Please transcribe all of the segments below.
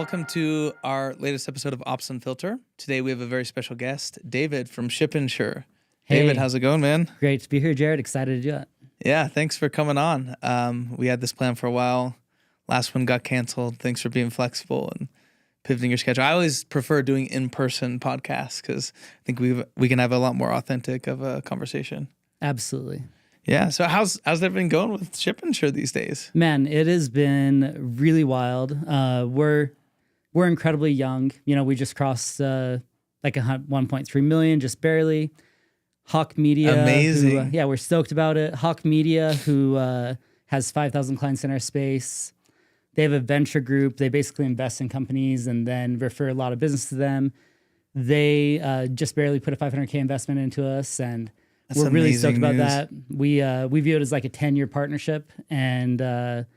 welcome to our latest episode of Ops Unfiltered. Today we have a very special guest, David from ShipInsure. Hey, David, how's it going, man? Great to be here, Jared. Excited to do it. Yeah, thanks for coming on. We had this plan for a while. Last one got canceled. Thanks for being flexible and pivoting your schedule. I always prefer doing in-person podcasts because I think we can have a lot more authentic of a conversation. Absolutely. Yeah. So how's that been going with ShipInsure these days? Man, it has been really wild. We're incredibly young. You know, we just crossed like 1.3 million, just barely. Hawk Media. Amazing. Who, we're stoked about it. Hawk Media, who has 5,000 clients in our space. They have a venture group. They basically invest in companies and then refer a lot of business to them. They just barely put a $500K investment into us, and we're really stoked about that. We view it as like a 10-year partnership, and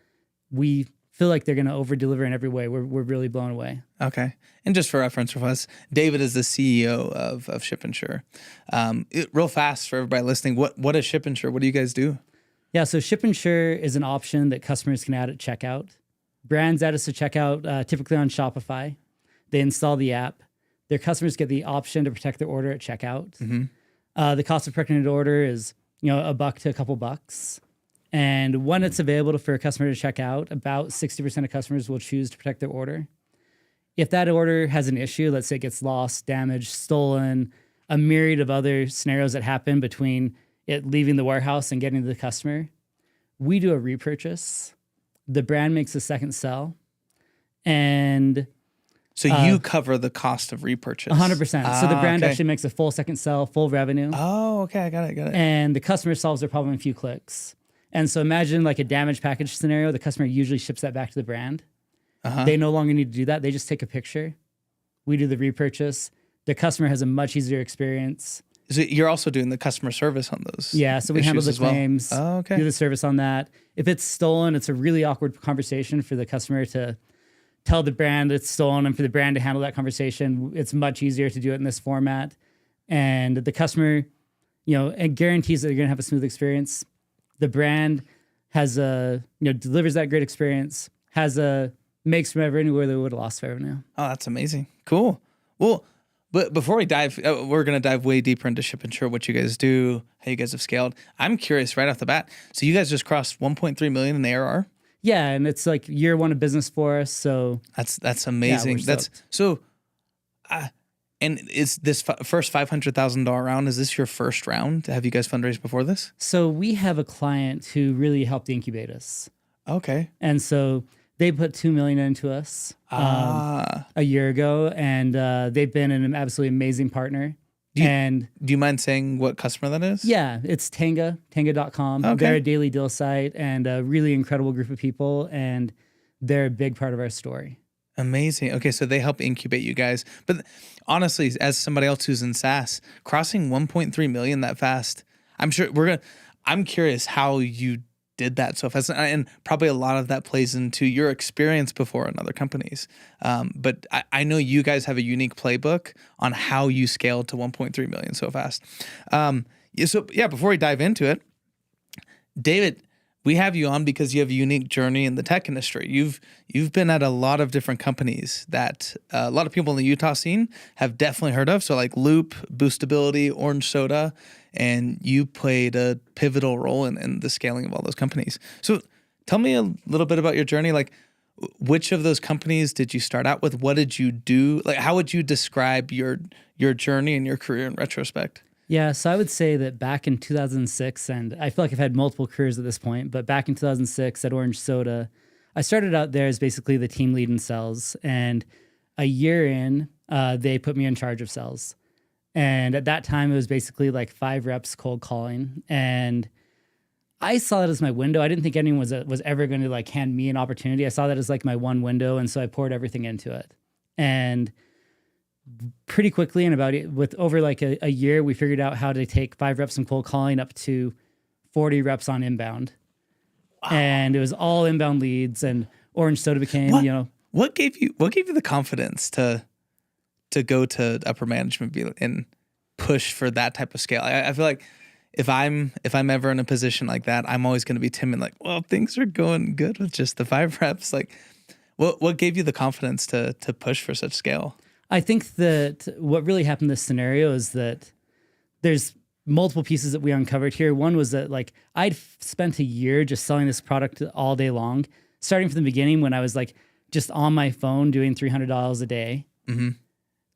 we feel like they're going to over-deliver in every way. We're really blown away. Okay. And just for reference for us, David is the CEO of ShipInsure. Real fast for everybody listening, what is ShipInsure? What do you guys do? Yeah, so ShipInsure is an option that customers can add at checkout. Brands add us to checkout typically on Shopify. They install the app. Their customers get the option to protect their order at checkout. Mm-hmm. The cost of protecting an order is $1 to a couple bucks. And when it's available for a customer to check out, about 60% of customers will choose to protect their order. If that order has an issue, let's say it gets lost, damaged, stolen, a myriad of other scenarios that happen between it leaving the warehouse and getting to the customer, we do a repurchase. The brand makes a second sell. And so you cover the cost of repurchase? 100%. So the brand actually makes a full second sell, full revenue. Oh, okay. I got it. And the customer solves their problem in a few clicks. And so imagine like a damaged package scenario. The customer usually ships that back to the brand. They no longer need to do that. They just take a picture. We do the repurchase. The customer has a much easier experience. So you're also doing the customer service on those? Yeah, so we handle the claims, okay. Do the service on that. If it's stolen, it's a really awkward conversation for the customer to tell the brand it's stolen and for the brand to handle that conversation. It's much easier to do it in this format. And the customer, it guarantees that you're going to have a smooth experience. The brand has delivers that great experience, makes revenue where they would have lost revenue. Oh, that's amazing. Cool. Well, but before we dive, we're going to dive way deeper into ShipInsure, what you guys do, how you guys have scaled. I'm curious right off the bat. So you guys just crossed 1.3 million in ARR? Yeah, and it's like year one of business for us. So that's amazing. And is this first $500,000 round, is this your first round? Have you guys fundraised before this? So we have a client who really helped incubate us. Okay. And so they put $2 million into us a year ago, and they've been an absolutely amazing partner. Do you mind saying what customer that is? Yeah, it's Tanga.com. Okay. They're a daily deal site and a really incredible group of people, and they're a big part of our story. Amazing. Okay, so they help incubate you guys. But honestly, as somebody else who's in SaaS, crossing 1.3 million that fast, I'm curious how you did that so fast. And probably a lot of that plays into your experience before in other companies. But I know you guys have a unique playbook on how you scaled to 1.3 million so fast. Before we dive into it, David, we have you on because you have a unique journey in the tech industry. You've been at a lot of different companies that a lot of people in the Utah scene have definitely heard of. So like Loop, Boostability, Orange Soda, and you played a pivotal role in the scaling of all those companies. So tell me a little bit about your journey. Like, which of those companies did you start out with? What did you do? Like, how would you describe your journey and your career in retrospect? Yeah, so I would say that back in 2006, and I feel like I've had multiple careers at this point, but back in 2006 at Orange Soda, I started out there as basically the team lead in sales. And a year in, they put me in charge of sales. And at that time, it was basically like 5 reps cold calling. And I saw that as my window. I didn't think anyone was ever going to like hand me an opportunity. I saw that as like my one window. And so I poured everything into it. And pretty quickly, with over like a year, we figured out how to take 5 reps in cold calling up to 40 reps on inbound. Wow. And it was all inbound leads, and Orange Soda became, What gave you the confidence to go to upper management and push for that type of scale? I feel like if I'm ever in a position like that, I'm always going to be timid. Like, well, things are going good with just the 5 reps. Like, What gave you the confidence to push for such scale? I think that what really happened in this scenario is that there's multiple pieces that we uncovered here. One was that like I'd spent a year just selling this product all day long, starting from the beginning when I was like just on my phone doing $300 a day. Mm-hmm.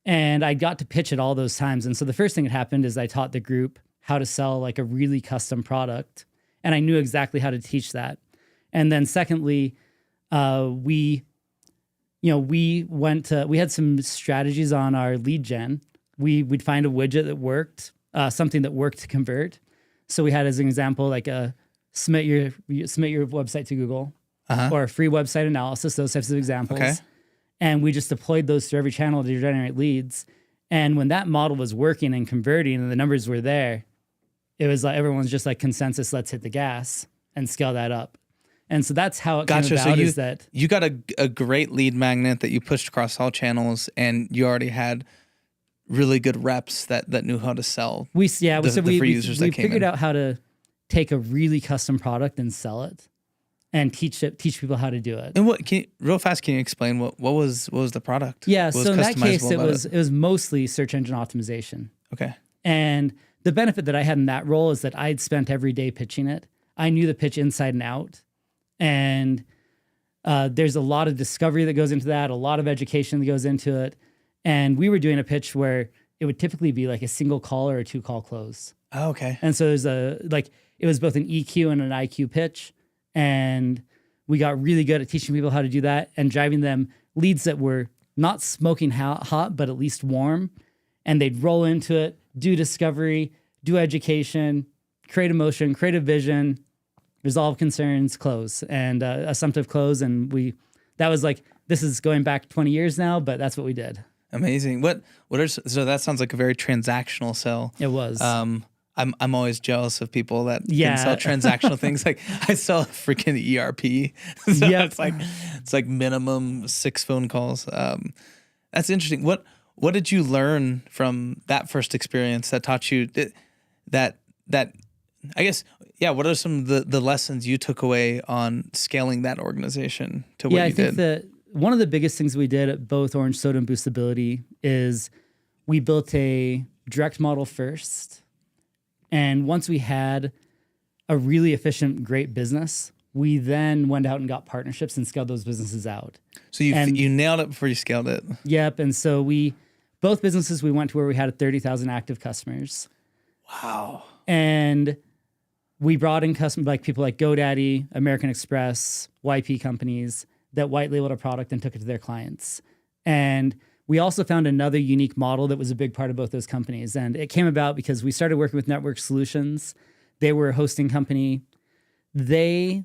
And I got to pitch it all those times. And so the first thing that happened is I taught the group how to sell like a really custom product. And I knew exactly how to teach that. And then secondly, we had some strategies on our lead gen. We'd find a widget that worked, something that worked to convert. So we had, as an example, like submit your website to Google, or a free website analysis, those types of examples. Okay. And we just deployed those through every channel to generate leads. And when that model was working and converting and the numbers were there, it was like everyone's just like consensus, let's hit the gas and scale that up. And so that's how it came about. So you got a great lead magnet that you pushed across all channels, and you already had really good reps that knew how to sell. We figured out how to take a really custom product and sell it, and teach people how to do it. And real fast, can you explain what was the product? Yeah, what so in that case, it was mostly search engine optimization. Okay. And the benefit that I had in that role is that I'd spent every day pitching it. I knew the pitch inside and out. And there's a lot of discovery that goes into that, a lot of education that goes into it. And we were doing a pitch where it would typically be like a single call or a 2-call close. Oh, okay. And so it was both an EQ and an IQ pitch. And we got really good at teaching people how to do that and driving them leads that were not smoking hot, but at least warm. And they'd roll into it, do discovery, do education, create emotion, create a vision, resolve concerns, close, and assumptive close. And that was like, this is going back 20 years now, but that's what we did. Amazing. So that sounds like a very transactional sell. It was. I'm always jealous of people that can sell transactional things. Like I sell a freaking ERP. So it's like minimum 6 phone calls. That's interesting. What did you learn from that first experience that taught you that I guess, what are some of the lessons you took away on scaling that organization to what you did? I think that one of the biggest things we did at both Orange Soda and Boostability is we built a direct model first. And once we had a really efficient, great business, we then went out and got partnerships and scaled those businesses out. So you nailed it before you scaled it. Yep. And so both businesses, we went to where we had 30,000 active customers. Wow. And we brought in people like GoDaddy, American Express, YP companies that white labeled a product and took it to their clients. And we also found another unique model that was a big part of both those companies. And it came about because we started working with Network Solutions. They were a hosting company. They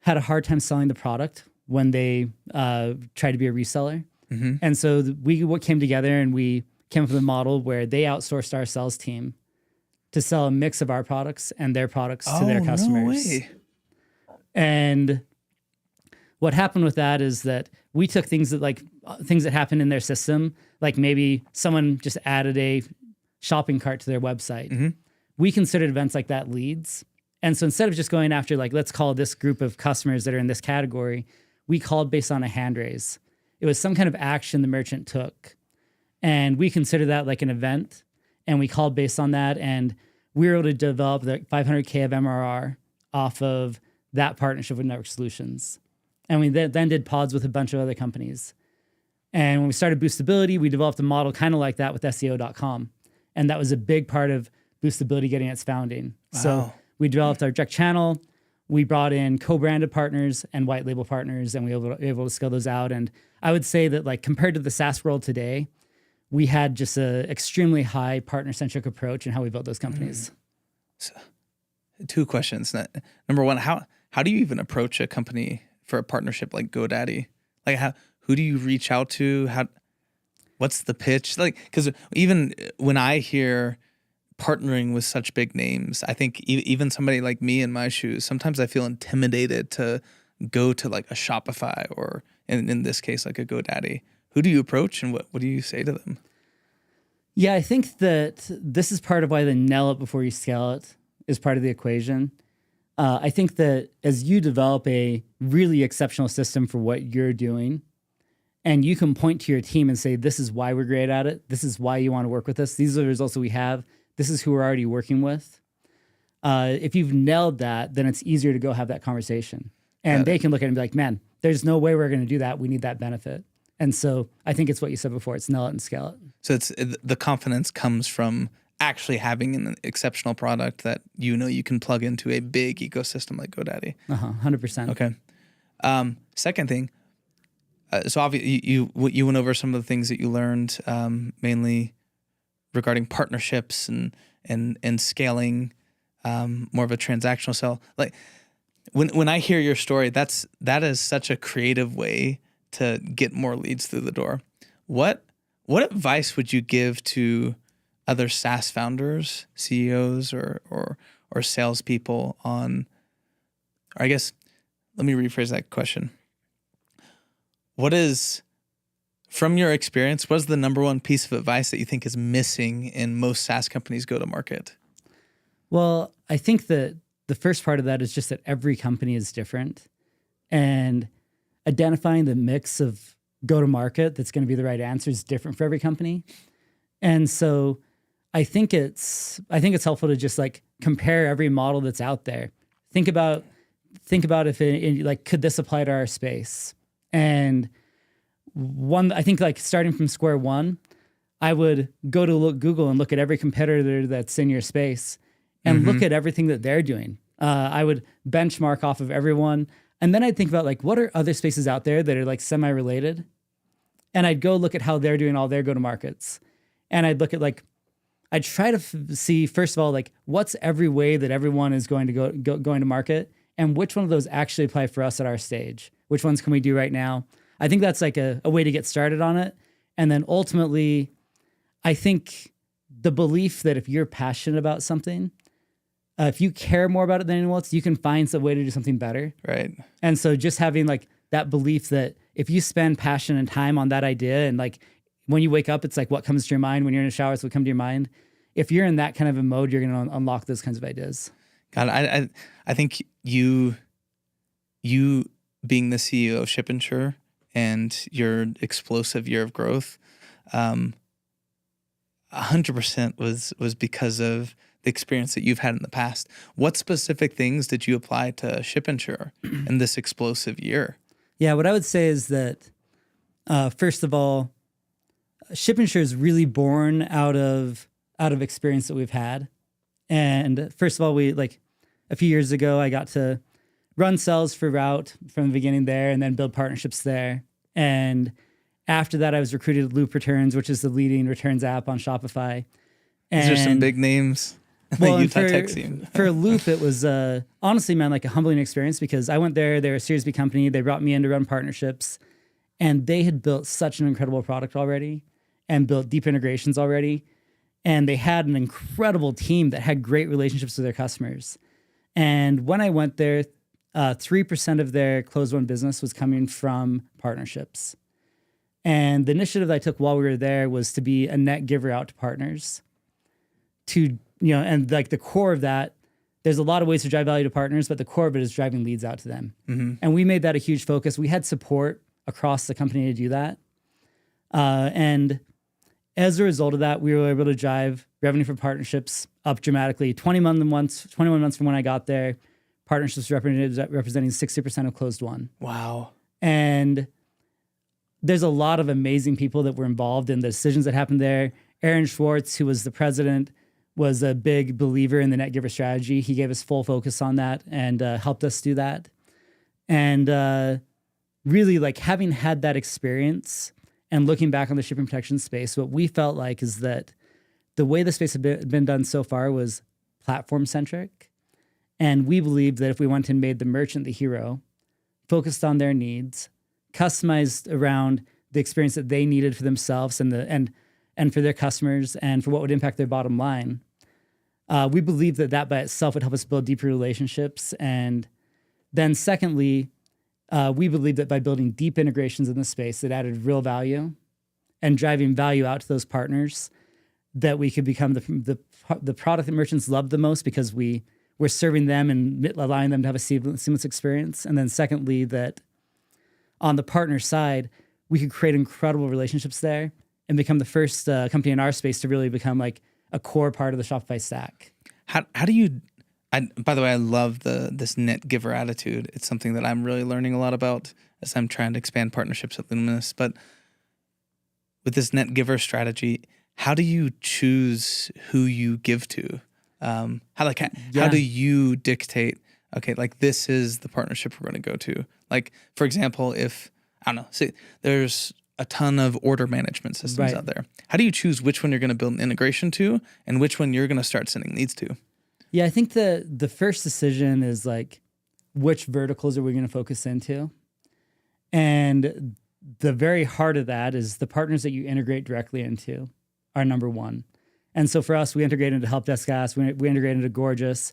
had a hard time selling the product when they tried to be a reseller. Mm-hmm. And so we came together and we came up with a model where they outsourced our sales team to sell a mix of our products and their products to their customers. No way. And what happened with that is that we took things that happened in their system, like maybe someone just added a shopping cart to their website. Mm-hmm. We considered events like that leads. And so instead of just going after let's call this group of customers that are in this category, we called based on a hand raise. It was some kind of action the merchant took. And we considered that like an event. And we called based on that. And we were able to develop the $500K of MRR off of that partnership with Network Solutions. And we then did pods with a bunch of other companies. And when we started Boostability, we developed a model kind of like that with SEO.com. And that was a big part of Boostability getting its founding. Wow. So we developed our direct channel. We brought in co-branded partners and white label partners, and we were able to scale those out. And I would say that compared to the SaaS world today, we had just an extremely high partner-centric approach in how we built those companies. So, 2 questions. Number one, how do you even approach a company for a partnership like GoDaddy? Who do you reach out to? What's the pitch? Because even when I hear partnering with such big names, I think even somebody like me in my shoes, sometimes I feel intimidated to go to a Shopify or in this case, like a GoDaddy. Who do you approach and what do you say to them? Yeah, I think that this is part of why the nail it before you scale it is part of the equation. I think that as you develop a really exceptional system for what you're doing, and you can point to your team and say, this is why we're great at it. This is why you want to work with us. These are the results that we have. This is who we're already working with. If you've nailed that, then it's easier to go have that conversation. And they can look at it and be like, man, there's no way we're going to do that. We need that benefit. And so I think it's what you said before. It's nail it and scale it. So it's the confidence comes from actually having an exceptional product that you know you can plug into a big ecosystem like GoDaddy. 100%. Okay. Second thing, so obviously you went over some of the things that you learned, mainly regarding partnerships and scaling, more of a transactional sell. Like when I hear your story, that is such a creative way to get more leads through the door. What advice would you give to other SaaS founders, CEOs, or salespeople on, or I guess, let me rephrase that question. What is, from your experience, what is the number one piece of advice that you think is missing in most SaaS companies go to market? Well, I think that the first part of that is just that every company is different, and identifying the mix of go to market that's going to be the right answer is different for every company. And so I think it's helpful to just like compare every model that's out there. Think about if like, could this apply to our space? And I think like starting from square one, I would go to Google and look at every competitor that's in your space and look at everything that they're doing. I would benchmark off of everyone. And then I'd think about like, what are other spaces out there that are like semi-related? And I'd go look at how they're doing all their go-to-markets. And I'd look at like, I'd try to see, first of all, like what's every way that everyone is going to going to market, and which one of those actually apply for us at our stage? Which ones can we do right now? I think that's like a way to get started on it. And then ultimately, I think the belief that if you're passionate about something, if you care more about it than anyone else, you can find some way to do something better. Right. And so just having like that belief that if you spend passion and time on that idea, and like when you wake up, it's like what comes to your mind. When you're in a shower, it's what comes to your mind. If you're in that kind of a mode, you're going to unlock those kinds of ideas. God, I think you being the CEO of ShipInsure and your explosive year of growth, 100% was because of the experience that you've had in the past. What specific things did you apply to ShipInsure in this explosive year? Yeah, what I would say is that, first of all, ShipInsure is really born out of experience that we've had. And first of all, we like a few years ago, I got to run sales for Route from the beginning there, and then build partnerships there. And after that, I was recruited at Loop Returns, which is the leading returns app on Shopify. These are some big names. Well, Utah tech scene. For Loop, it was honestly, man, like a humbling experience, because I went there. They're a Series B company. They brought me in to run partnerships, and they had built such an incredible product already and built deep integrations already. And they had an incredible team that had great relationships with their customers. And when I went there, 3% of their closed won business was coming from partnerships. And the initiative I took while we were there was to be a net giver out to partners. And like the core of that, there's a lot of ways to drive value to partners, but the core of it is driving leads out to them. Mm-hmm. And we made that a huge focus. We had support across the company to do that. And as a result of that, we were able to drive revenue from partnerships up dramatically. 21 months from when I got there, partnerships representing 60% of closed won. Wow. And there's a lot of amazing people that were involved in the decisions that happened there. Aaron Schwartz, who was the president, was a big believer in the net giver strategy. He gave us full focus on that and helped us do that. And really, like, having had that experience and looking back on the shipping protection space, what we felt like is that the way the space had been done so far was platform-centric. And we believed that if we went and made the merchant the hero, focused on their needs, customized around the experience that they needed for themselves and for their customers and for what would impact their bottom line, we believed that by itself would help us build deeper relationships. And then secondly, we believed that by building deep integrations in the space that added real value and driving value out to those partners, that we could become the product that merchants loved the most, because we we're serving them and allowing them to have a seamless experience. And then secondly, that on the partner side, we could create incredible relationships there and become the first company in our space to really become like a core part of the Shopify stack. How do you, by the way, I love this net giver attitude. It's something that I'm really learning a lot about as I'm trying to expand partnerships at Luminous. But with this net giver strategy, how do you choose who you give to? How do you dictate, okay, like this is the partnership we're going to go to? Like, for example, if, I don't know, say there's a ton of order management systems out there. How do you choose which one you're going to build an integration to and which one you're going to start sending leads to? Yeah, I think the first decision is like, which verticals are we going to focus into? And the very heart of that is the partners that you integrate directly into are number one. And so for us, we integrate into Help Desk Ask, we integrate into Gorgeous.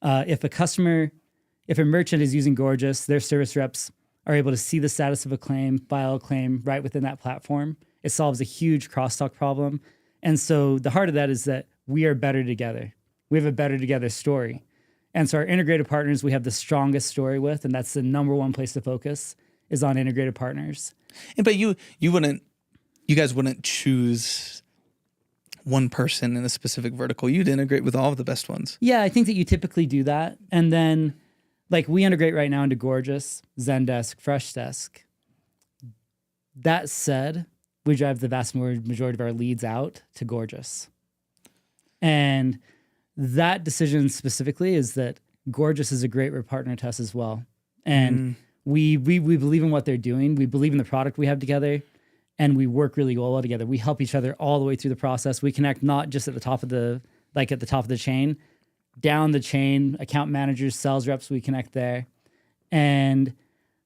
If a merchant is using Gorgeous, their service reps are able to see the status of a claim, file a claim right within that platform. It solves a huge crosstalk problem. And so the heart of that is that we are better together. We have a better together story. And so our integrated partners, we have the strongest story with, and that's the number one place to focus is on integrated partners. But you guys wouldn't choose one person in a specific vertical. You'd integrate with all of the best ones. Yeah, I think that you typically do that. And then like we integrate right now into Gorgeous, Zendesk, Freshdesk. That said, we drive the vast majority of our leads out to Gorgeous. And that decision specifically is that Gorgeous is a great partner to us as well. And we believe in what they're doing. We believe in the product we have together. And we work really well together. We help each other all the way through the process. We connect not just at the top of the chain, down the chain, account managers, sales reps, we connect there. And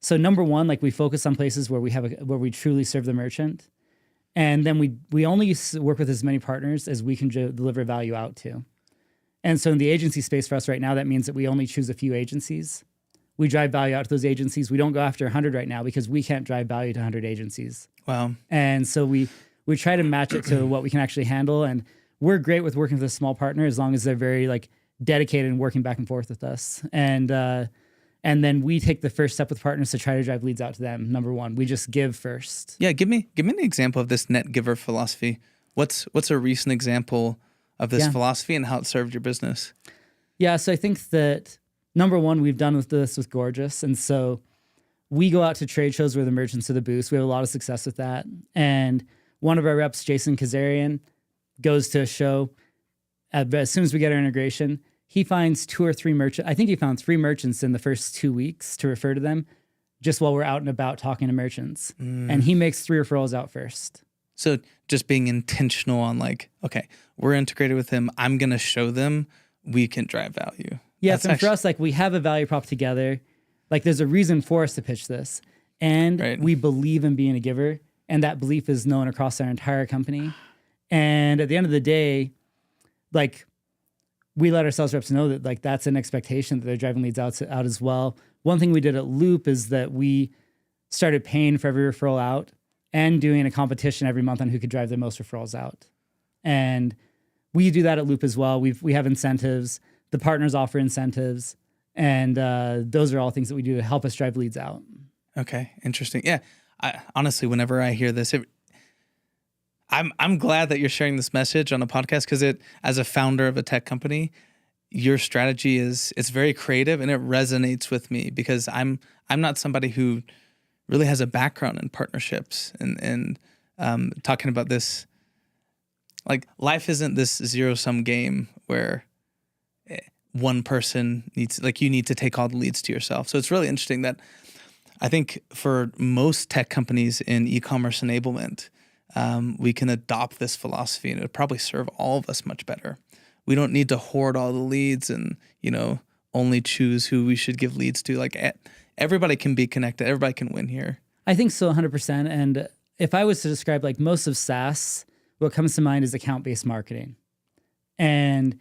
so number one, like we focus on places where where we truly serve the merchant. And then we only work with as many partners as we can deliver value out to. And so in the agency space for us right now, that means that we only choose a few agencies. We drive value out to those agencies. We don't go after 100 right now because we can't drive value to 100 agencies. Wow. And so we try to match it to what we can actually handle. And we're great with working with a small partner as long as they're very like dedicated and working back and forth with us. And then we take the first step with partners to try to drive leads out to them. Number one, we just give first. Yeah, give me an example of this net giver philosophy. What's a recent example of this philosophy and how it served your business? Yeah, so I think that number one, we've done this with Gorgeous. And so we go out to trade shows where the merchants are the booths. We have a lot of success with that. And one of our reps, Jason Kazarian, goes to a show. As soon as we get our integration, he finds 2 or 3 merchants. I think he found 3 merchants in the first 2 weeks to refer to them just while we're out and about talking to merchants. And he makes 3 referrals out first. So just being intentional on like, okay, we're integrated with him. I'm going to show them we can drive value. Yes, and for us, like we have a value prop together. Like there's a reason for us to pitch this. And we believe in being a giver. And that belief is known across our entire company. And at the end of the day, like we let our sales reps know that like that's an expectation that they're driving leads out as well. One thing we did at Loop is that we started paying for every referral out and doing a competition every month on who could drive the most referrals out. And we do that at Loop as well. We have incentives. The partners offer incentives. And those are all things that we do to help us drive leads out. Okay, interesting. Yeah, honestly, whenever I hear this, I'm glad that you're sharing this message on a podcast because as a founder of a tech company, your strategy it's very creative and it resonates with me because I'm not somebody who really has a background in partnerships and talking about this. Like life isn't this zero-sum game where one person you need to take all the leads to yourself. So it's really interesting that I think for most tech companies in e-commerce enablement, we can adopt this philosophy and it'll probably serve all of us much better. We don't need to hoard all the leads and, only choose who we should give leads to. Like everybody can be connected. Everybody can win here. I think so 100%. And if I was to describe like most of SaaS, what comes to mind is account-based marketing. And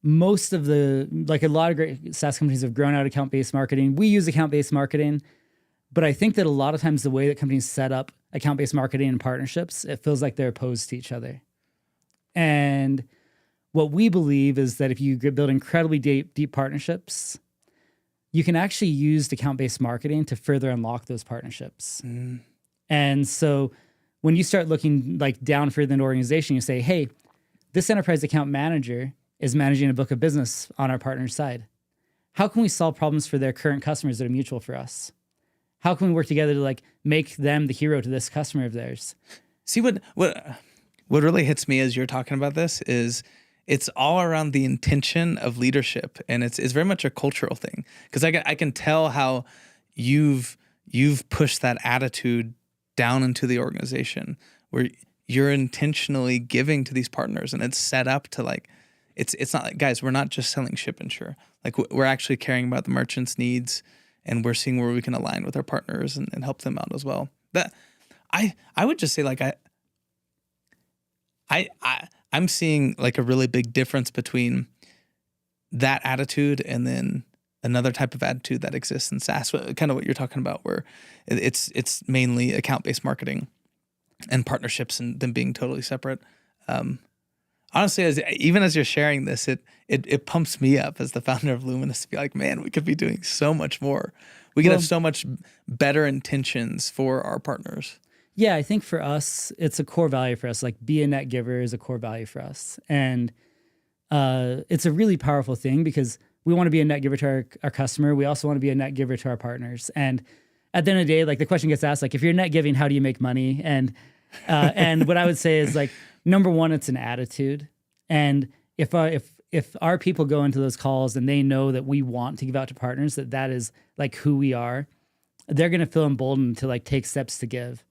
most of a lot of great SaaS companies have grown out account-based marketing. We use account-based marketing, but I think that a lot of times the way that companies set up account-based marketing and partnerships, it feels like they're opposed to each other. And what we believe is that if you build incredibly deep partnerships, you can actually use account-based marketing to further unlock those partnerships. And so when you start looking like down further in the organization, you say, hey, this enterprise account manager is managing a book of business on our partner's side. How can we solve problems for their current customers that are mutual for us? How can we work together to like make them the hero to this customer of theirs? See, what really hits me as you're talking about this is it's all around the intention of leadership, and it's very much a cultural thing, because I can tell how you've pushed that attitude down into the organization where you're intentionally giving to these partners, and it's set up to like it's not like, guys, we're not just selling ShipInsure. Like we're actually caring about the merchant's needs, and we're seeing where we can align with our partners and help them out as well. That I would just say like I'm seeing like a really big difference between that attitude and then another type of attitude that exists in SaaS, kind of what you're talking about, where it's mainly account-based marketing and partnerships and them being totally separate. Honestly, even as you're sharing this, it pumps me up as the founder of Luminous to be like, man, we could be doing so much more. We could have so much better intentions for our partners. Yeah, I think for us, it's a core value for us. Like, be a net giver is a core value for us. And it's a really powerful thing because we want to be a net giver to our customer. We also want to be a net giver to our partners. And at the end of the day, like the question gets asked, like, if you're net giving, how do you make money? And what I would say is like, number one, it's an attitude. And if our people go into those calls and they know that we want to give out to partners, that is like who we are, they're going to feel emboldened to like take steps to give.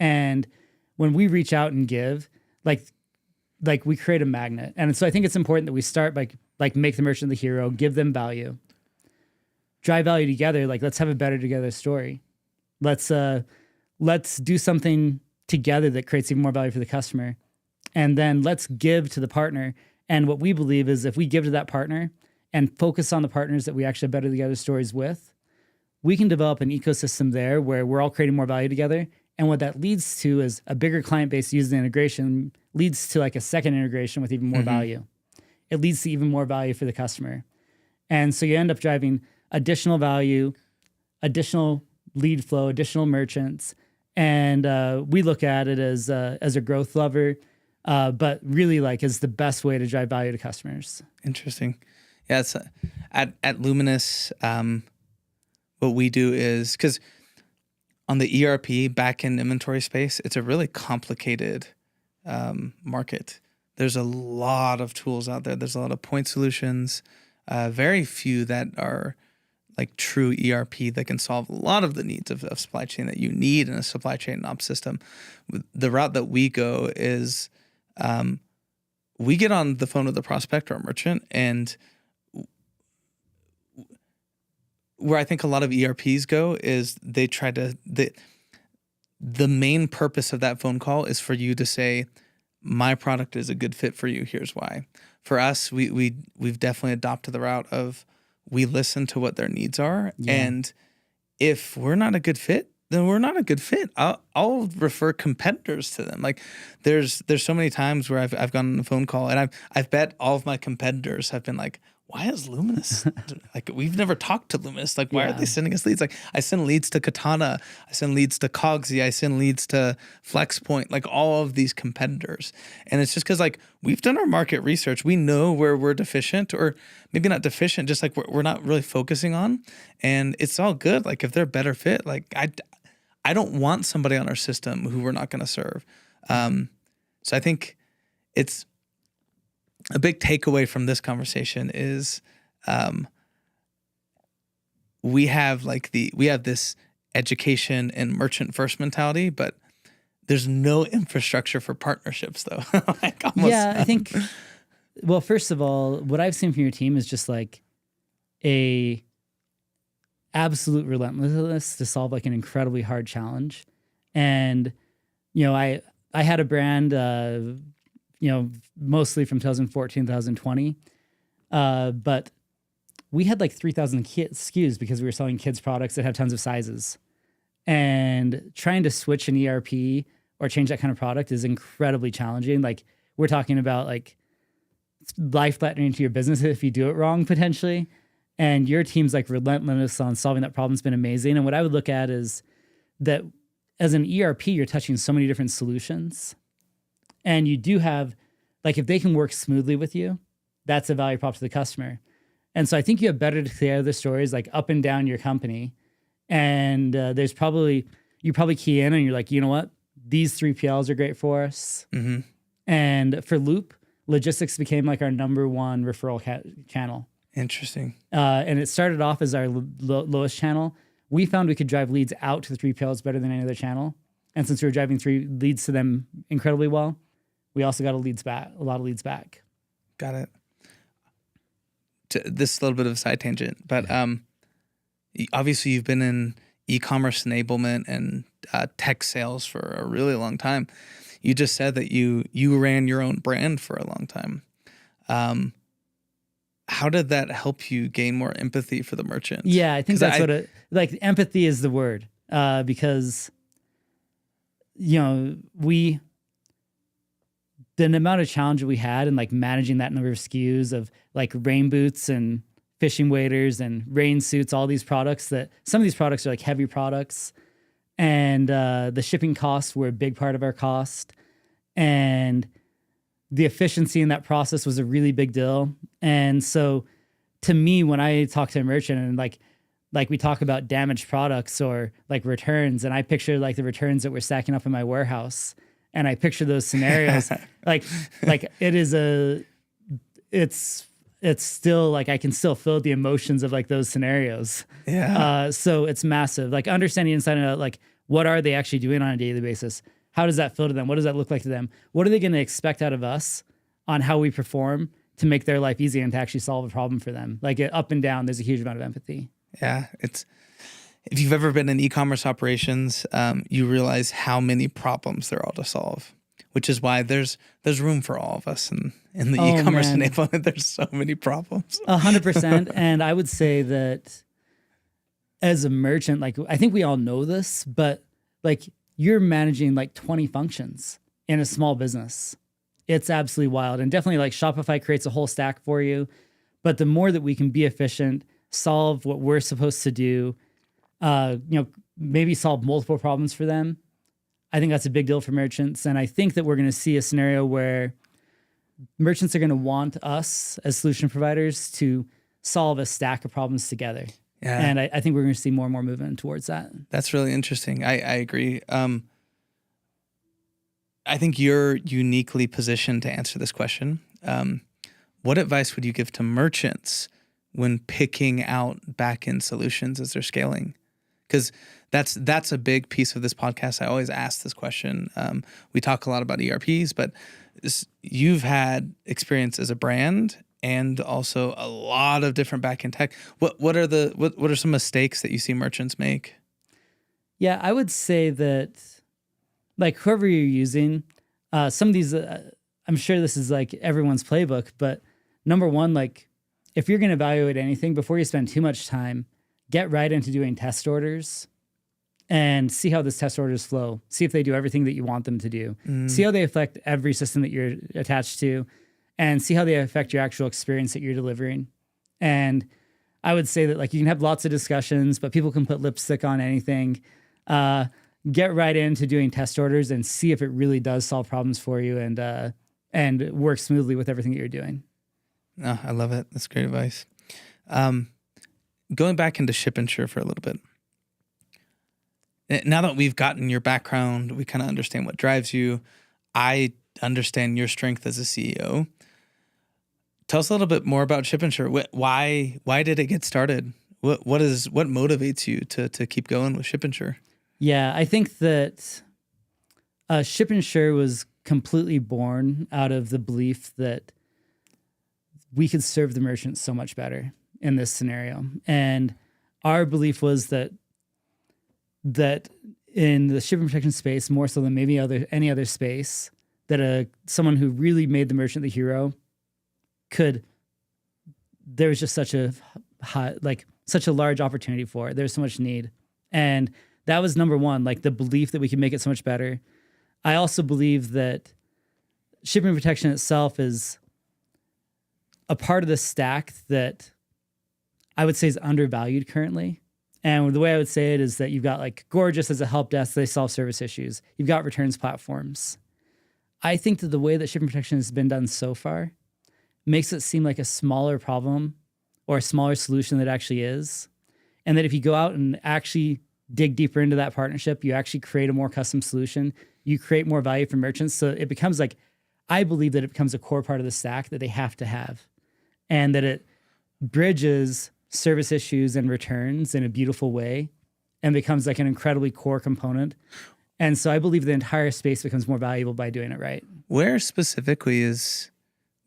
And when we reach out and give, like we create a magnet. And so I think it's important that we start by like make the merchant the hero, give them value, drive value together. Like, let's have a better together story. Let's do something together that creates even more value for the customer. And then let's give to the partner. And what we believe is if we give to that partner and focus on the partners that we actually have better together stories with, we can develop an ecosystem there where we're all creating more value together. And what that leads to is a bigger client base using the integration leads to like a second integration with even more value. It leads to even more value for the customer. And so you end up driving additional value, additional lead flow, additional merchants. And we look at it as a growth lever, but really like is the best way to drive value to customers. Interesting. Yeah, it's at Luminous, what we do is, because on the ERP back-end inventory space, it's a really complicated market. There's a lot of tools out there. There's a lot of point solutions, very few that are like true ERP that can solve a lot of the needs of supply chain that you need in a supply chain ops system. The route that we go is we get on the phone with the prospect or merchant, and where I think a lot of ERPs go is they try to, the main purpose of that phone call is for you to say, my product is a good fit for you. Here's why. For us, we've definitely adopted the route of we listen to what their needs are. Yeah. And if we're not a good fit, then we're not a good fit. I'll refer competitors to them. Like there's so many times where I've gone on a phone call and I've bet all of my competitors have been like, why is Luminous, like we've never talked to Luminous. Like, why are they sending us leads? Like I send leads to Katana, I send leads to Cogsy, I send leads to FlexPoint, like all of these competitors. And it's just because like we've done our market research. We know where we're deficient, or maybe not deficient, just like we're not really focusing on. And it's all good. Like if they're better fit, like I don't want somebody on our system who we're not going to serve. So I think it's a big takeaway from this conversation is we have this education and merchant first mentality, but there's no infrastructure for partnerships though. I think, well, first of all, what I've seen from your team is just like a absolute relentlessness to solve like an incredibly hard challenge. And, you know, I had a brand, mostly from 2014, 2020. But we had like 3,000 SKUs because we were selling kids products that have tons of sizes. And trying to switch an ERP or change that kind of product is incredibly challenging. Like we're talking about like life-threatening to your business if you do it wrong, potentially. And your team's like relentless on solving that problem's been amazing. And what I would look at is that as an ERP, you're touching so many different solutions. And you do have, like, if they can work smoothly with you, that's a value prop to the customer. And so I think you have better to clear the stories like up and down your company. And you probably key in and you're like, you know what? These 3PLs are great for us. Mm-hmm. And for Loop, logistics became like our number one referral channel. Interesting. And it started off as our lowest channel. We found we could drive leads out to the 3PLs better than any other channel. And since we were driving leads to them incredibly well, we also got a lot of leads back. Got it. This is a little bit of a side tangent, but obviously you've been in e-commerce enablement and tech sales for a really long time. You just said that you ran your own brand for a long time. How did that help you gain more empathy for the merchants? Yeah, I think that's empathy is the word, because, you know, the amount of challenge we had in like managing that number of SKUs of like rain boots and fishing waders and rain suits, all these products that some of these products are like heavy products, and the shipping costs were a big part of our cost, and the efficiency in that process was a really big deal. And so to me, when I talk to a merchant and like we talk about damaged products or like returns, and I picture like the returns that we're stacking up in my warehouse, and I picture those scenarios, like it's still like, I can still feel the emotions of like those scenarios. Yeah. So it's massive. Like understanding inside and out, like what are they actually doing on a daily basis? How does that feel to them? What does that look like to them? What are they going to expect out of us on how we perform to make their life easy and to actually solve a problem for them? Like up and down, there's a huge amount of empathy. Yeah. If you've ever been in e-commerce operations, you realize how many problems there are to solve, which is why there's room for all of us in the e-commerce enablement. There's so many problems. 100%. And I would say that as a merchant, like, I think we all know this, but like, you're managing like 20 functions in a small business. It's absolutely wild. And definitely like Shopify creates a whole stack for you. But the more that we can be efficient, solve what we're supposed to do, maybe solve multiple problems for them, I think that's a big deal for merchants. And I think that we're going to see a scenario where merchants are going to want us as solution providers to solve a stack of problems together. Yeah. And I think we're going to see more and more movement towards that. That's really interesting. I agree. I think you're uniquely positioned to answer this question. What advice would you give to merchants when picking out back-end solutions as they're scaling? Because that's a big piece of this podcast. I always ask this question. We talk a lot about ERPs, but you've had experience as a brand and also a lot of different back-end tech. What are some mistakes that you see merchants make? Yeah, I would say that like whoever you're using, some of these, I'm sure this is like everyone's playbook, but number one, like if you're going to evaluate anything, before you spend too much time, get right into doing test orders and see how those test orders flow. See if they do everything that you want them to do. See how they affect every system that you're attached to, and see how they affect your actual experience that you're delivering. And I would say that like you can have lots of discussions, but people can put lipstick on anything. Get right into doing test orders and see if it really does solve problems for you and work smoothly with everything that you're doing. Oh, I love it. That's great advice. Going back into ShipInsure for a little bit. Now that we've gotten your background, we kind of understand what drives you. I understand your strength as a CEO. Tell us a little bit more about ShipInsure. Why did it get started? What motivates you to keep going with ShipInsure? Yeah, I think that ShipInsure was completely born out of the belief that we could serve the merchant so much better in this scenario. And our belief was that in the shipping protection space, more so than maybe any other space, that someone who really made the merchant the hero there was just such a large opportunity for it. There's so much need. And that was number one, like the belief that we could make it so much better. I also believe that shipping protection itself is a part of the stack that I would say is undervalued currently. And the way I would say it is that you've got like Gorgeous as a help desk, they solve service issues. You've got returns platforms. I think that the way that shipping protection has been done so far makes it seem like a smaller problem or a smaller solution that it actually is. And that if you go out and actually dig deeper into that partnership, you actually create a more custom solution, you create more value for merchants. So it becomes like, I believe that it becomes a core part of the stack that they have to have, and that it bridges service issues and returns in a beautiful way and becomes like an incredibly core component. And so I believe the entire space becomes more valuable by doing it right. Where specifically is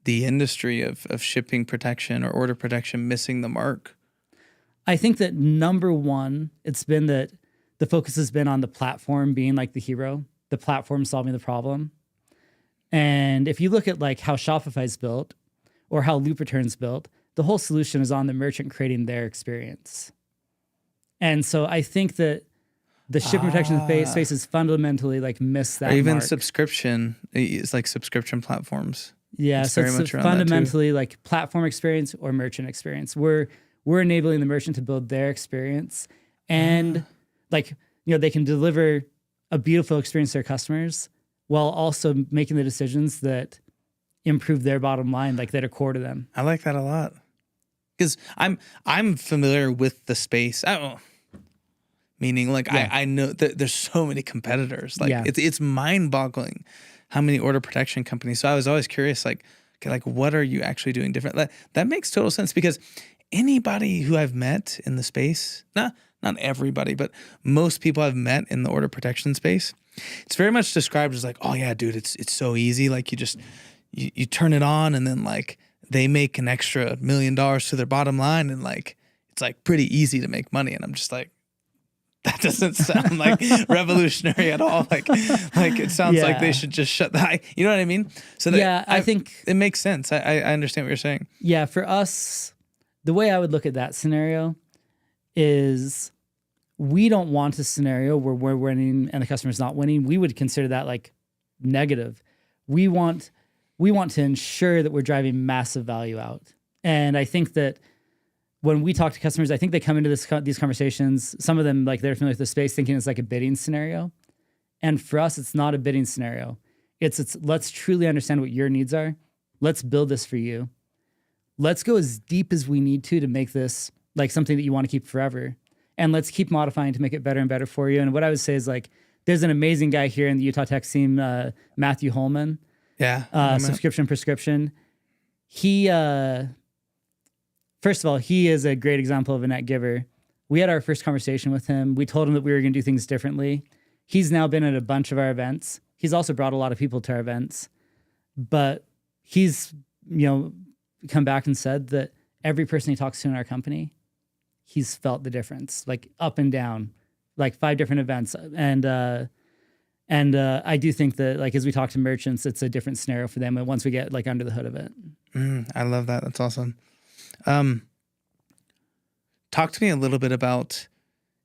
the industry of shipping protection or order protection missing the mark? I think that number one, it's been that the focus has been on the platform being like the hero, the platform solving the problem. And if you look at like how Shopify's built or how Loop Return's built, the whole solution is on the merchant creating their experience. And so I think that the shipping protection space is fundamentally like missed that or even mark. subscription. It's like subscription platforms. Yeah, It's so very it's much around that too. fundamentally like platform experience or merchant experience. We're enabling the merchant to build their experience, and like, you know, they can deliver a beautiful experience to their customers while also making the decisions that improve their bottom line, like that are core to them. I like that a lot because I'm familiar with the space. I don't know. Meaning, like, Yeah. I know that there's so many competitors. Like, Yeah. it's mind-boggling how many order protection companies. So I was always curious, like, okay, like, what are you actually doing different? That makes total sense because anybody who I've met in the space, not everybody, but most people I've met in the order protection space, it's very much described as like, oh yeah, dude, it's so easy. Like, you just you turn it on and then like they make an extra $1 million to their bottom line, and like it's like pretty easy to make money. And I'm just like, that doesn't sound like revolutionary at all. Like it sounds like they should just shut the. You know what I mean? So that, I think it makes sense. I understand what you're saying. Yeah, for us, the way I would look at that scenario is we don't want a scenario where we're winning and the customer's not winning. We would consider that like negative. We want to ensure that we're driving massive value out. And I think that when we talk to customers, I think they come into these conversations, some of them, like, they're familiar with the space, thinking it's like a bidding scenario. And for us, it's not a bidding scenario. It's let's truly understand what your needs are. Let's build this for you. Let's go as deep as we need to make this like something that you want to keep forever. And let's keep modifying to make it better and better for you. And what I would say is, like, there's an amazing guy here in the Utah Tech team, Matthew Holman. Yeah. Subscription Prescription. He, first of all, he is a great example of a net giver. We had our first conversation with him. We told him that we were going to do things differently. He's now been at a bunch of our events. He's also brought a lot of people to our events. But he's, come back and said that every person he talks to in our company, he's felt the difference, like up and down, like 5 different events. And I do think that, like, as we talk to merchants, it's a different scenario for them once we get like under the hood of it. I love that. That's awesome. Talk to me a little bit about,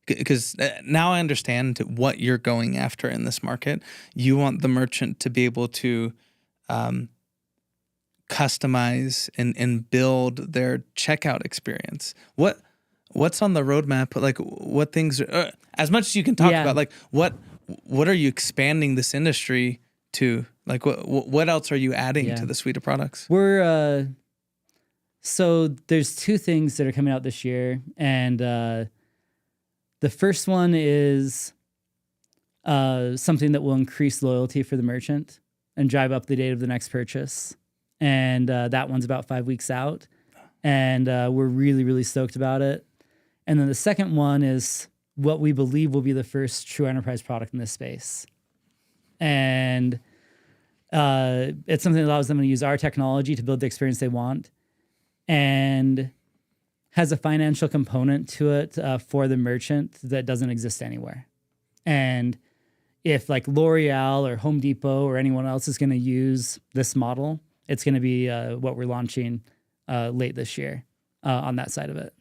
because now I understand what you're going after in this market. You want the merchant to be able to customize and build their checkout experience. What's on the roadmap? Like, what things are, as much as you can talk about, like, what are you expanding this industry to? Like, what else are you adding to the suite of products? We're so there's 2 things that are coming out this year, and the first one is something that will increase loyalty for the merchant and drive up the date of the next purchase. And that one's about 5 weeks out, and we're really, really stoked about it. And then the second one is what we believe will be the first true enterprise product in this space. And it's something that allows them to use our technology to build the experience they want, and has a financial component to it for the merchant that doesn't exist anywhere. And if like L'Oreal or Home Depot or anyone else is going to use this model, it's going to be what we're launching late this year on that side of it.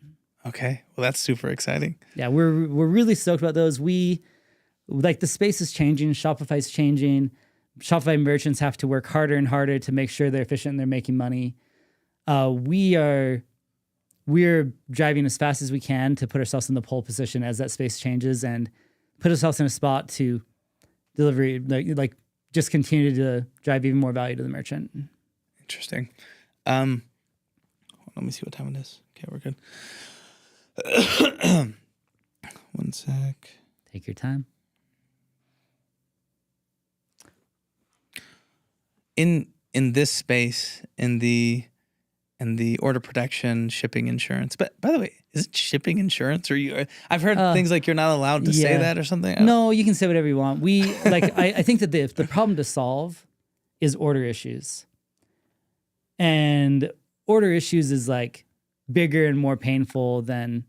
Okay. Well, that's super exciting. Yeah, we're really stoked about those. We, like, the space is changing. Shopify's changing. Shopify merchants have to work harder and harder to make sure they're efficient and they're making money. we're driving as fast as we can to put ourselves in the pole position as that space changes and put ourselves in a spot to deliver, like just continue to drive even more value to the merchant. Interesting. Let me see what time it is. Okay, we're good. One sec. Take your time. In this space, in the order protection, shipping insurance. But by the way, is it shipping insurance or you? I've heard things like you're not allowed to say that or something. No, you can say whatever you want. We I think that the problem to solve is order issues. And order issues is like bigger and more painful than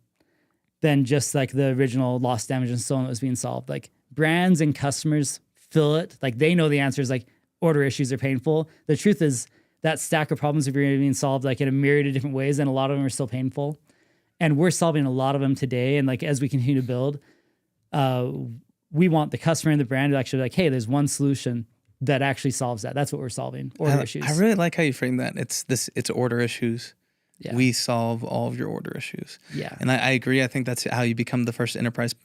just like the original loss, damage, and stolen that was being solved. Like brands and customers feel it. Like they know the answer is like order issues are painful. The truth is that stack of problems are being solved like in a myriad of different ways, and a lot of them are still painful. And we're solving a lot of them today. And like as we continue to build, we want the customer and the brand to actually like, hey, there's one solution that actually solves that. That's what we're solving. Order issues. I really like how you frame that. It's order issues. Yeah. We solve all of your order issues. Yeah. And I agree. I think that's how you become the first enterprise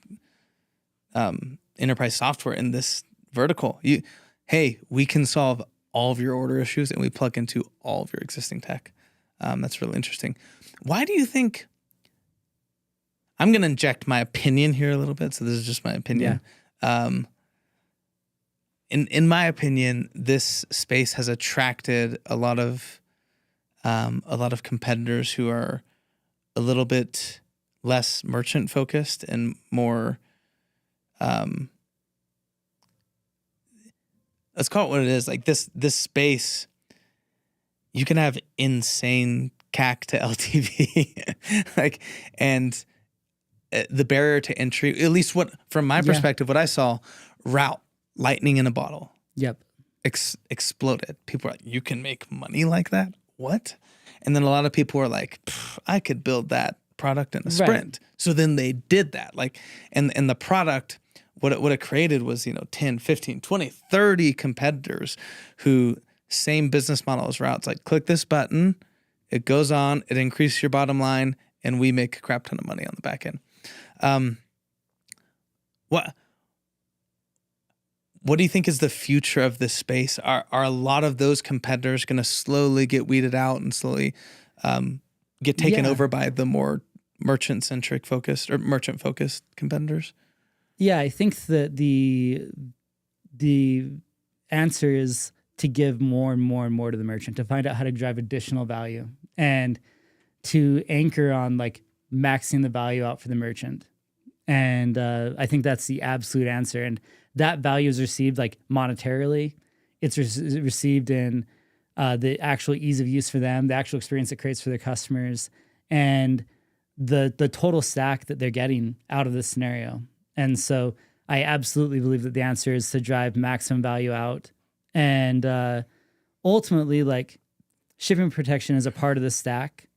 software in this vertical. We can solve all of your order issues and we plug into all of your existing tech. That's really interesting. Why do you think, I'm going to inject my opinion here a little bit. So this is just my opinion. Yeah. In my opinion, this space has attracted a lot of competitors who are a little bit less merchant focused and more, let's call it what it is. Like this space, you can have insane CAC to LTV, and the barrier to entry, at least from my perspective, what I saw, route. Lightning in a bottle. Yep. Exploded. People are like, you can make money like that? What? And then a lot of people were like, I could build that product in a sprint. Right. So then they did that. Like, and the product, what it created was, 10, 15, 20, 30 competitors who same business model as routes. Like click this button, it goes on, it increases your bottom line, and we make a crap ton of money on the back end. What do you think is the future of this space? Are a lot of those competitors going to slowly get weeded out and slowly get taken over by the more merchant-centric focused or merchant-focused competitors? Yeah, I think that the answer is to give more and more and more to the merchant, to find out how to drive additional value and to anchor on like maxing the value out for the merchant. And I think that's the absolute answer. And that value is received like monetarily. It's received in the actual ease of use for them, the actual experience it creates for their customers, and the total stack that they're getting out of this scenario. And so I absolutely believe that the answer is to drive maximum value out. And ultimately, like shipping protection is a part of the stack.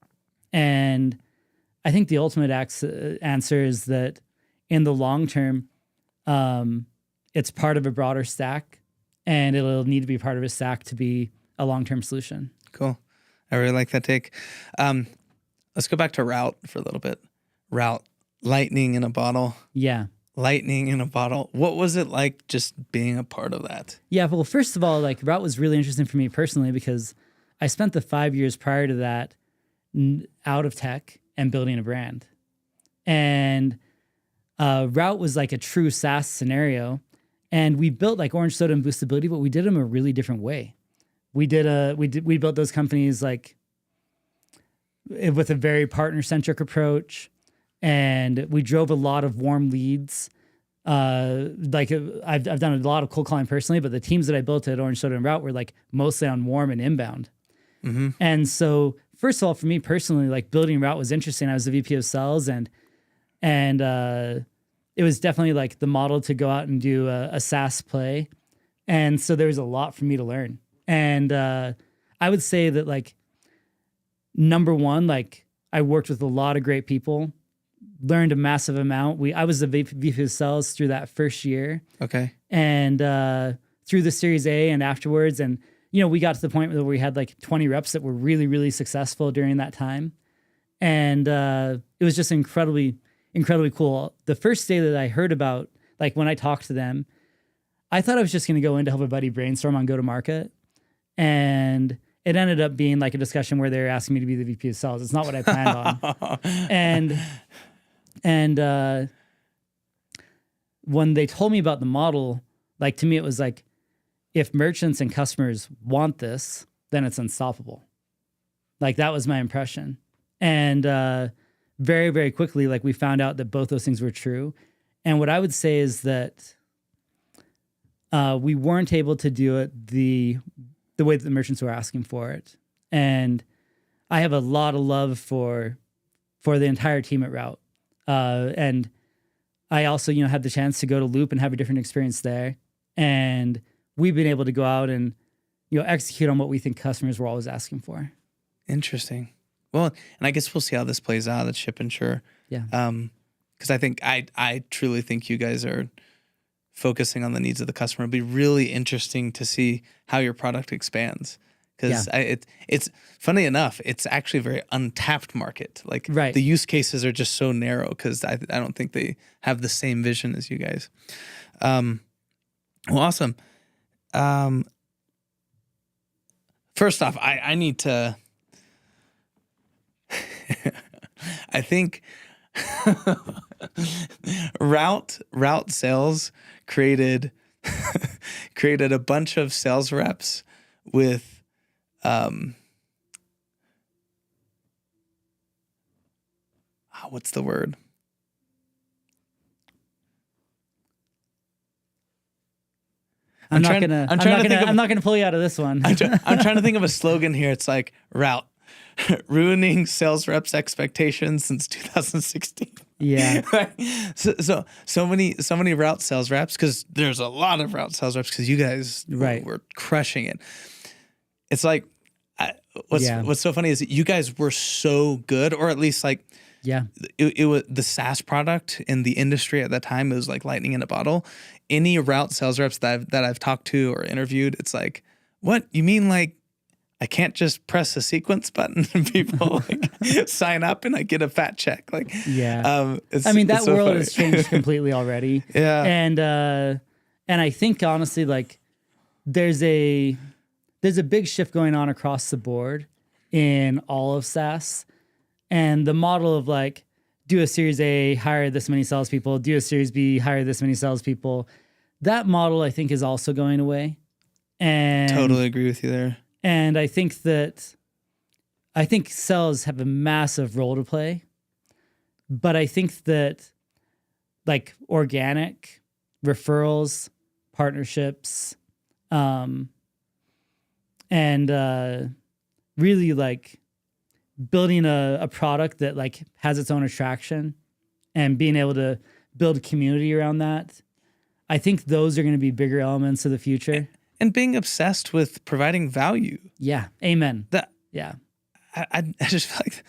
And I think the ultimate answer is that in the long term, it's part of a broader stack, and it'll need to be part of a stack to be a long-term solution. Cool. I really like that take. Let's go back to route for a little bit. Route, lightning in a bottle. Yeah. Lightning in a bottle. What was it like just being a part of that? Yeah, well, first of all, like route was really interesting for me personally because I spent the 5 years prior to that out of tech and building a brand. And route was like a true SaaS scenario. And we built like Orange Soda and Boostability, but we did them a really different way. We built those companies like with a very partner-centric approach, and we drove a lot of warm leads. Like I've done a lot of cold calling personally, but the teams that I built at Orange Soda and Route were like mostly on warm and inbound. Mm-hmm. And so first of all, for me personally, like building Route was interesting. I was the VP of sales, and it was definitely like the model to go out and do a SaaS play. And so there was a lot for me to learn. And I would say that like, number one, like I worked with a lot of great people, learned a massive amount. I was the VP of sales through that first year. Okay. And through the Series A and afterwards, and we got to the point where we had like 20 reps that were really, really successful during that time. And it was just incredibly, incredibly cool. The first day that I heard about, like when I talked to them, I thought I was just going to go in to help a buddy brainstorm on go-to-market. And it ended up being like a discussion where they were asking me to be the VP of sales. It's not what I planned on. And when they told me about the model, like to me, it was like, if merchants and customers want this, then it's unstoppable. Like that was my impression. And very, very quickly, like we found out that both those things were true. And what I would say is that we weren't able to do it the way that the merchants were asking for it. And I have a lot of love for the entire team at Route. And I also, had the chance to go to Loop and have a different experience there. And we've been able to go out and, execute on what we think customers were always asking for. Interesting. Well, and I guess we'll see how this plays out at ShipInsure. Yeah. Because I truly think you guys are focusing on the needs of the customer. It'll be really interesting to see how your product expands. Because it's funny enough, it's actually a very untapped market. Like the use cases are just so narrow because I don't think they have the same vision as you guys. Well, awesome. First off, I need to. I think Route Sales created a bunch of sales reps with what's the word? I'm not gonna pull you out of this one. I'm trying to think of a slogan here. It's like Route, ruining sales reps' expectations since 2016. Yeah. so many Route sales reps, because there's a lot of Route sales reps because you guys were crushing it. It's like what's so funny is that you guys were so good, or at least like. Yeah, it was the SaaS product in the industry at that time. It was like lightning in a bottle. Any Route sales reps that I've talked to or interviewed, it's like, what you mean? Like, I can't just press a sequence button and people like sign up and I get a fat check. Like, that so world funny. has changed completely already. Yeah, and I think honestly, like, there's a big shift going on across the board in all of SaaS. And the model of like, do a Series A, hire this many salespeople, do a Series B, hire this many salespeople. That model, I think, is also going away. And totally agree with you there. And I think sales have a massive role to play. But I think that like organic referrals, partnerships, and really like building a product that like has its own attraction and being able to build a community around that. I think those are going to be bigger elements of the future. And being obsessed with providing value. Yeah. Amen. I just feel like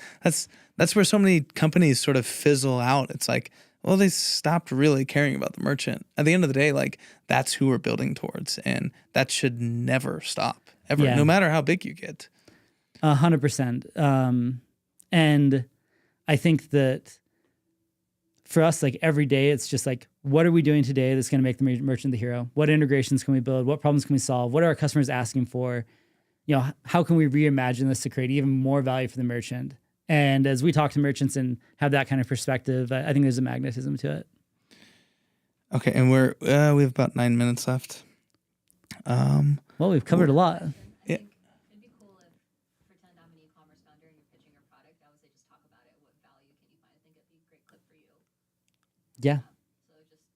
that's where so many companies sort of fizzle out. It's like, well, they stopped really caring about the merchant. At the end of the day, like that's who we're building towards. And that should never stop, ever, no matter how big you get. 100%. And I think that for us, like every day, it's just like, what are we doing today that's going to make the merchant the hero? What integrations can we build? What problems can we solve? What are our customers asking for? How can we reimagine this to create even more value for the merchant? And as we talk to merchants and have that kind of perspective, I think there's a magnetism to it. Okay, and we have about 9 minutes left. Well, we've covered a lot. Yeah. It'd be cool if, pretend I'm an e-commerce founder and you're pitching your product. I would say just talk about it. What value can you find? I think it'd be a great clip for you. Yeah. So just,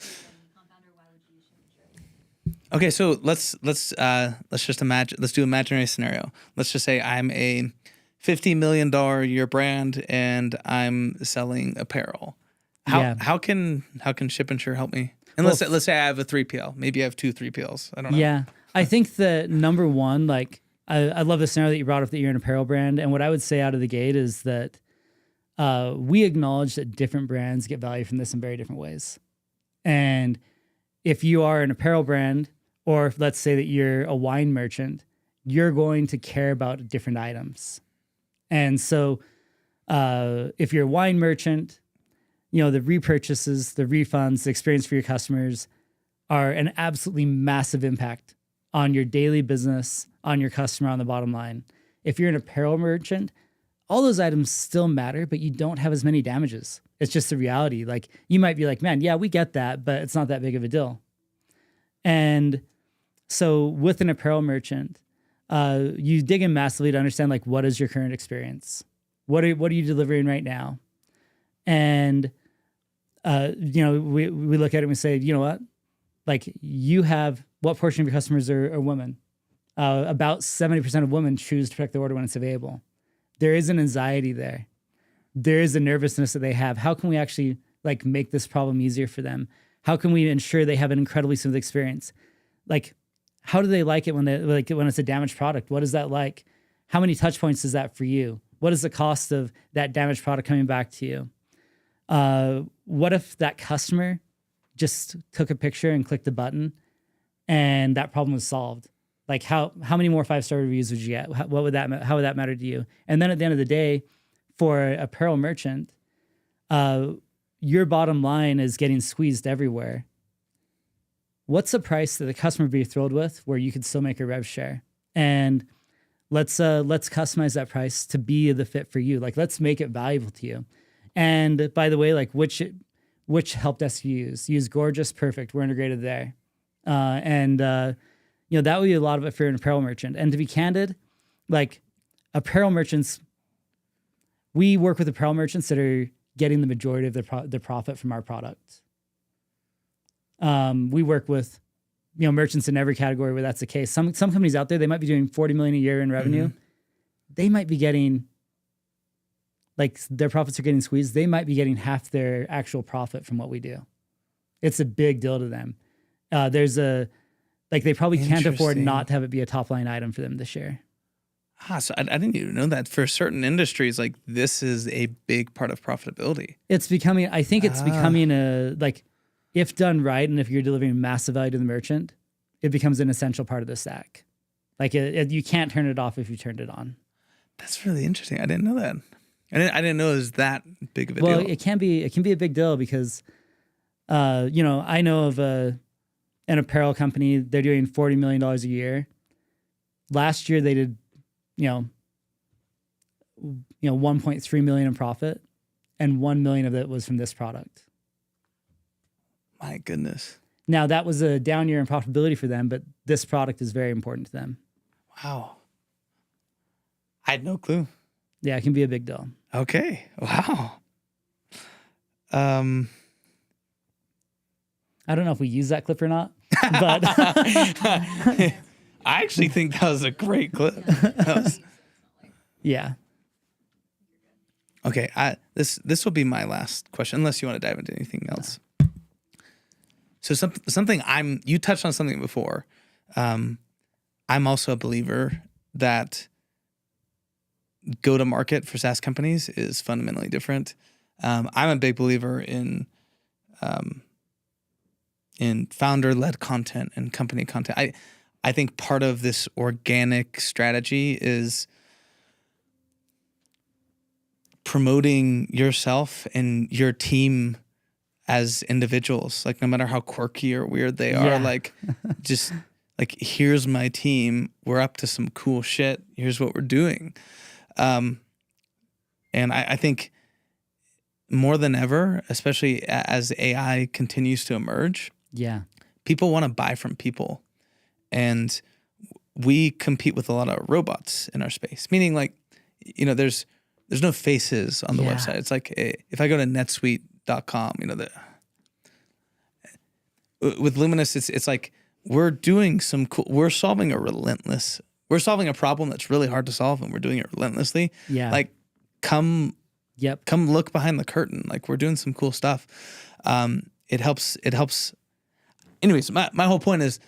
if you're an e-com founder, why would you use ShipInsure? Okay, so let's just imagine. Let's do an imaginary scenario. Let's just say I'm a $50 million a year brand and I'm selling apparel. How can ShipInsure help me? And let's say I have a 3PL. Maybe I have 2 3PLs. I don't know. Yeah. I think that number one, like I love the scenario that you brought up that you're an apparel brand. And what I would say out of the gate is that we acknowledge that different brands get value from this in very different ways. And if you are an apparel brand Or if, let's say that you're a wine merchant, you're going to care about different items. And so if you're a wine merchant, you know, the repurchases, the refunds, the experience for your customers are an absolutely massive impact on your daily business, on your customer, on the bottom line. If you're an apparel merchant, all those items still matter, but you don't have as many damages. It's just the reality. Like, you might be like, man, yeah, we get that, but it's not that big of a deal. And so with an apparel merchant, you dig in massively to understand, like, what is your current experience? What are you delivering right now? And, you know, we look at it and we say, you know what? Like, you have, what portion of your customers are women? About 70% of women choose to pick the order when it's available. There is an anxiety there. There is a nervousness that they have. How can we actually, like, make this problem easier for them? How can we ensure they have an incredibly smooth experience? Like, how do they like it when it's a damaged product? What is that like? How many touch points is that for you? What is the cost of that damaged product coming back to you? What if that customer just took a picture and clicked a button and that problem was solved? Like, how many more 5-star reviews would you get? How would that matter to you? And then at the end of the day, for an apparel merchant, your bottom line is getting squeezed everywhere. What's the price that the customer would be thrilled with where you could still make a rev share? And let's customize that price to be the fit for you. Like, let's make it valuable to you. And by the way, like, which help desk you use? Use Gorgeous, perfect. We're integrated there. You know, that would be a lot of it for an apparel merchant. And to be candid, like, apparel merchants, we work with apparel merchants that are getting the majority of their profit from our product. We work with, you know, merchants in every category where that's the case. Some companies out there, they might be doing $40 million a year in revenue. Mm-hmm. They might be getting, like, their profits are getting squeezed. They might be getting half their actual profit from what we do. It's a big deal to them. They probably can't afford not to have it be a top line item for them this year. So I didn't even know that for certain industries, like, this is a big part of profitability. It's becoming, I think it's becoming if done right, and if you're delivering massive value to the merchant, it becomes an essential part of the stack. Like, you can't turn it off if you turned it on. That's really interesting. I didn't know that. I didn't know it was that big of a deal. Well, it can be a big deal because, you know, I know of an apparel company. They're doing $40 million a year. Last year they did, you know, 1.3 million in profit, and 1 million of it was from this product. My goodness. Now, that was a down year in profitability for them, but this product is very important to them. Wow. I had no clue. Yeah, it can be a big deal. Okay. Wow. I don't know if we use that clip or not, but I actually think that was a great clip. Yeah. Okay. This will be my last question, unless you want to dive into anything else. So something you touched on something before. I'm also a believer that go to market for SaaS companies is fundamentally different. I'm a big believer in founder-led content and company content. I think part of this organic strategy is promoting yourself and your team as individuals. Like, no matter how quirky or weird they are, like, just like, here's my team. We're up to some cool shit. Here's what we're doing. And I think more than ever, especially as AI continues to emerge, people want to buy from people. And we compete with a lot of robots in our space, meaning, like, you know, there's no faces on the website. It's like, if I go to netsuite.com, you know, with Luminous, it's like, we're doing some cool, we're solving a problem that's really hard to solve, and we're doing it relentlessly. Yeah. Like, come look behind the curtain. Like, we're doing some cool stuff. It helps. Anyways, my whole point is,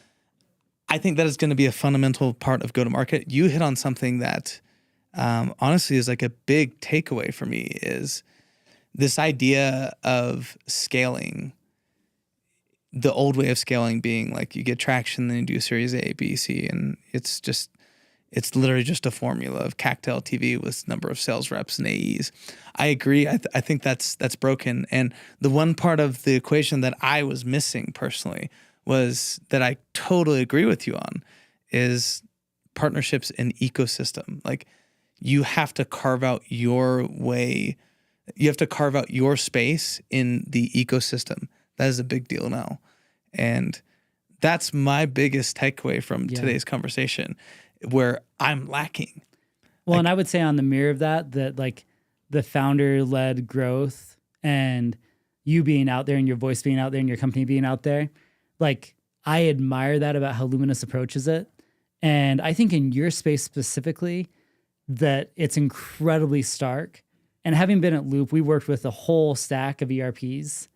I think that is going to be a fundamental part of go-to-market. You hit on something that, honestly, is like a big takeaway for me, is this idea of scaling. the old way of scaling being like you get traction, then you do series A, B, C, and it's literally just a formula of CAC to LTV with number of sales reps and AEs. I agree. I think that's broken. And the one part of the equation that I was missing personally was that I totally agree with you on is partnerships and ecosystem. Like you have to carve out your way. You have to carve out your space in the ecosystem. That is a big deal now. And that's my biggest takeaway from today's conversation, where I'm lacking. Well, and I would say on the mirror of that like the founder-led growth and you being out there and your voice being out there and your company being out there, like I admire that about how Luminous approaches it. And I think in your space specifically, that it's incredibly stark. And having been at Loop, we worked with a whole stack of ERPs,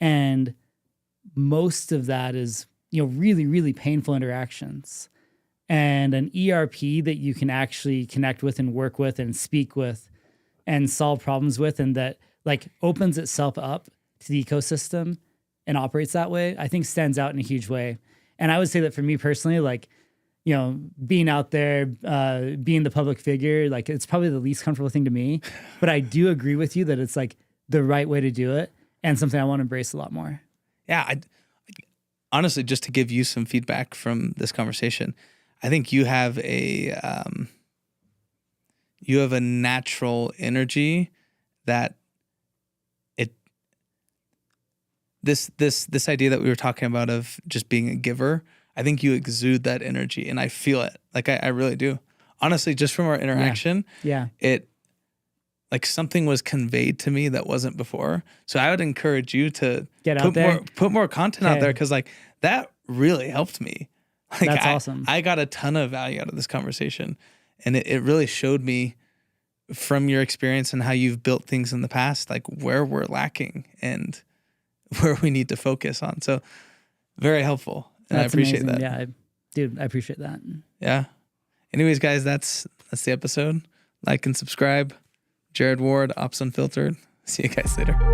and most of that is, really, really painful interactions. And an ERP that you can actually connect with and work with and speak with and solve problems with, and that like opens itself up to the ecosystem and operates that way, I think stands out in a huge way. And I would say that for me personally, like, being out there, being the public figure, like it's probably the least comfortable thing to me, but I do agree with you that it's like the right way to do it and something I want to embrace a lot more. Yeah. Honestly, just to give you some feedback from this conversation, I think you have a natural energy that this idea that we were talking about of just being a giver, I think you exude that energy and I feel it. Like I really do. Honestly, just from our interaction, it like something was conveyed to me that wasn't before. So I would encourage you to put more content out there, because like that really helped me. Like That's awesome. I got a ton of value out of this conversation, and it really showed me from your experience and how you've built things in the past, like where we're lacking and where we need to focus on. So very helpful. And I appreciate amazing. that. Yeah, I appreciate that. Yeah. Anyways, guys, that's the episode. Like and subscribe. Jared Ward, Ops Unfiltered. See you guys later.